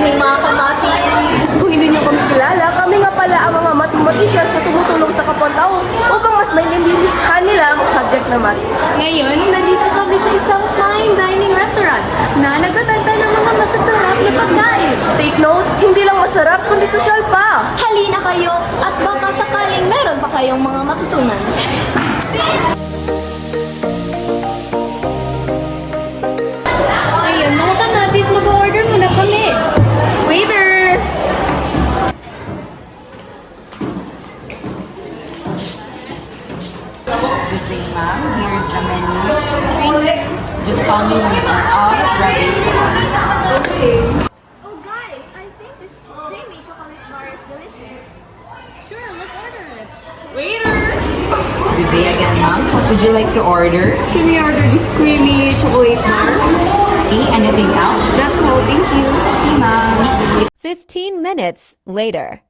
morning mga kamatis! Kung hindi nyo kami kilala, kami nga pala ang mga mathematicians na tumutulong sa kapwa-tao upang mas maintindihan nila ang subject na math. Ngayon, nandito kami sa isang fine dining restaurant na nagbebenta ng mga masasarap na pagkain. Take note, hindi lang masarap kundi social pa. Halina kayo at baka sakaling meron pa kayong mga matutunan. Ayun, mga kamatis, mag-order muna kami. Waiter! Good day, ma'am. Here's the menu. Thank you. Just call me when you are all ready to order. Oh guys, I think this creamy chocolate bar is delicious. Sure, let's order it. Waiter! Good day again, ma'am. What would you like to order? Can we order this creamy chocolate bar? Okay, anything else? That's all, thank you. Okay, ma'am. 15 minutes later.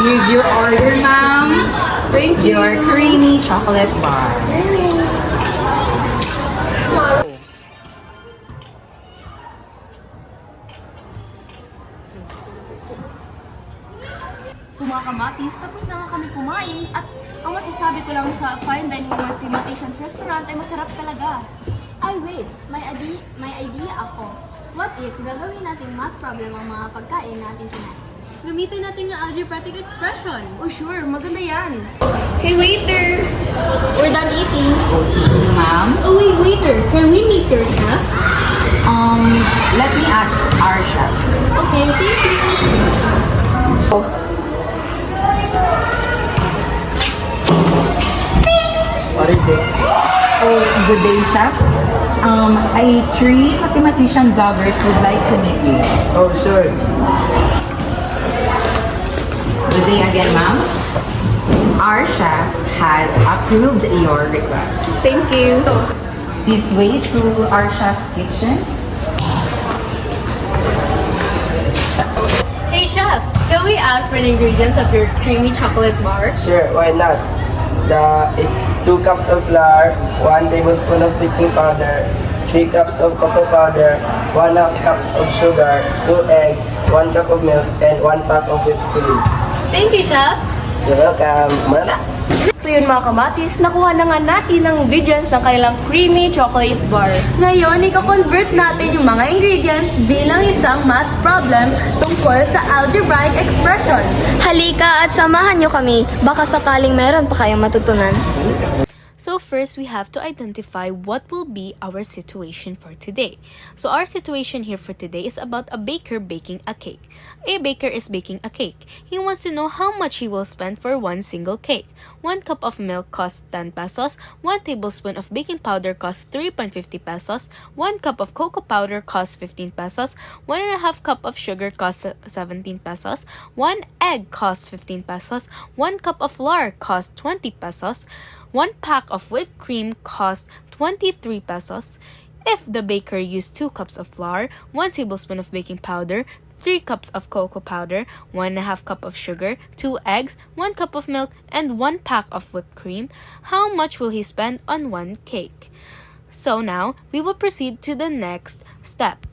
Here's your order, ma'am. Thank you. Your creamy chocolate bar. So mga kamatis, tapos na nga kami kumain at ang masasabi ko lang sa fine dining mathematicians restaurant ay masarap talaga. Ay wait, may idea ako. What if gagawin natin math problem ang mga pagkain natin kinain? Gamitin natin yung algebraic expression. Oh sure, maganda yan. Hey waiter! We're done eating. Okay, ma'am. Oh wait, waiter, can we meet your chef? Let me ask our chef. Okay, thank you. What is it? Oh, good day, chef. Three mathematician vloggers would like to meet you. Oh, sure. Good day again, ma'am. Our chef has approved your request. Thank you. This way to our chef's kitchen. Hey chef, can we ask for the ingredients of your creamy chocolate bar? Sure, why not? It's 2 cups of flour, 1 tablespoon of baking powder, 3 cups of cocoa powder, 1/2 cups of sugar, 2 eggs, 1 cup of milk, and 1 pack of whipped cream. Thank you, chef. You're welcome. Muna na! So yun mga kamatis, nakuha na nga natin ang ingredients ng kailang creamy chocolate bar. Ngayon, i-convert natin yung mga ingredients bilang isang math problem tungkol sa algebraic expression. Halika at samahan nyo kami. Baka sakaling meron pa kayong matutunan. So first, we have to identify what will be our situation for today. So our situation here for today is about a baker baking a cake. A baker is baking a cake. He wants to know how much he will spend for one single cake. 1 cup of milk costs 10 pesos, 1 tablespoon of baking powder costs 3.50 pesos, 1 cup of cocoa powder costs 15 pesos, 1.5 cup of sugar costs 17 pesos, 1 egg costs 15 pesos, 1 cup of flour costs 20 pesos, 1 pack of whipped cream costs 23 pesos. If the baker used 2 cups of flour, 1 tablespoon of baking powder, 3 cups of cocoa powder, 1.5 cup of sugar, 2 eggs, 1 cup of milk, and 1 pack of whipped cream, how much will he spend on one cake? So now, we will proceed to the next step,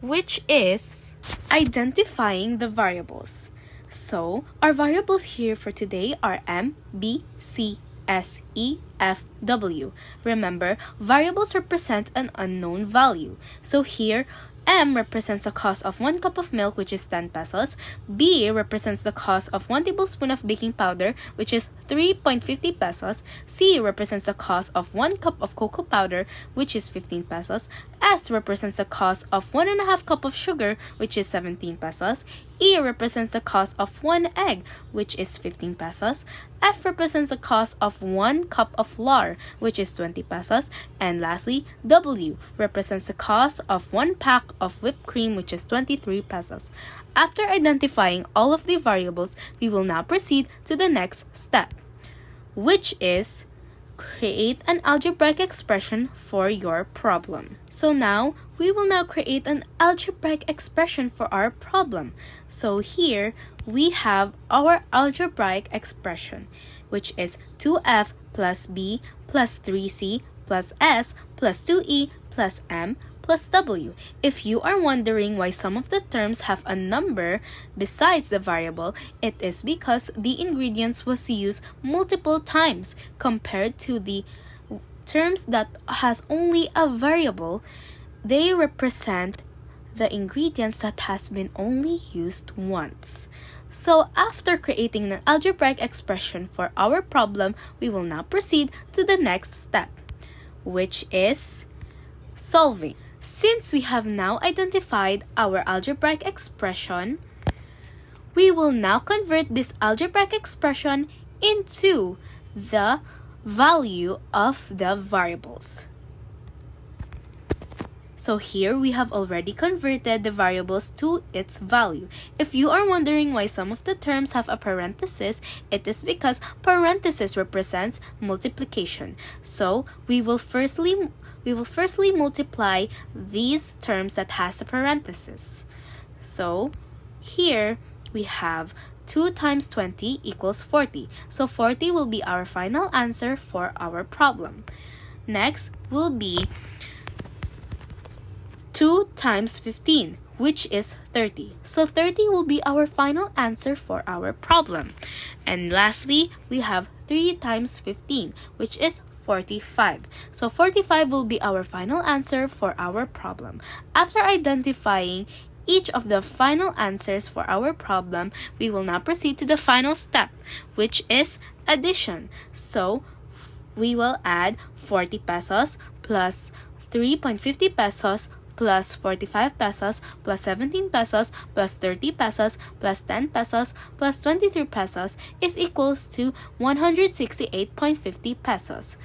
which is identifying the variables. So, our variables here for today are M, B, C, S, E, F, W. Remember, variables represent an unknown value. So here, M represents the cost of 1 cup of milk, which is 10 pesos. B represents the cost of 1 tablespoon of baking powder, which is 3.50 pesos. C represents the cost of 1 cup of cocoa powder, which is 15 pesos. S represents the cost of 1.5 cup of sugar, which is 17 pesos. E represents the cost of 1 egg, which is 15 pesos. F represents the cost of 1 cup of flour, which is 20 pesos. And lastly, W represents the cost of 1 pack of whipped cream, which is 23 pesos. After identifying all of the variables, we will now proceed to the next step, which is create an algebraic expression for your problem. So now, we will now create an algebraic expression for our problem. So here, we have our algebraic expression, which is 2f plus b plus 3c plus s plus 2e plus m plus W. If you are wondering why some of the terms have a number besides the variable, it is because the ingredients was used multiple times compared to the terms that has only a variable. They represent the ingredients that has been only used once. So after creating an algebraic expression for our problem, we will now proceed to the next step, which is solving. Since we have now identified our algebraic expression, we will now convert this algebraic expression into the value of the variables. So here we have already converted the variables to its value. If you are wondering why some of the terms have a parenthesis, it is because parenthesis represents multiplication. So we will firstly multiply these terms that has a parenthesis. So here we have 2 times 20 equals 40. So 40 will be our final answer for our problem. Next will be 2 times 15, which is 30. So 30 will be our final answer for our problem. And lastly, we have 3 times 15, which is 45. So 45 will be our final answer for our problem. After identifying each of the final answers for our problem, we will now proceed to the final step, which is addition. So we will add 40 pesos plus 3.50 pesos plus 45 pesos plus 17 pesos plus 30 pesos plus 10 pesos plus 23 pesos is equals to 168.50 pesos.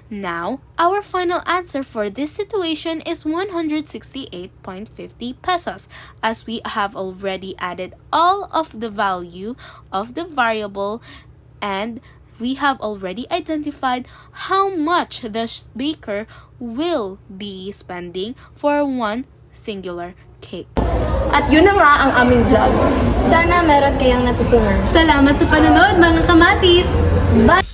Now, our final answer for this situation is 168.50 pesos, as we have already added all of the value of the variable and we have already identified how much the baker will be spending for one singular cake. At yun na nga ang aming vlog. Sana meron kayong natutunan. Salamat sa panonood mga kamatis! Bye!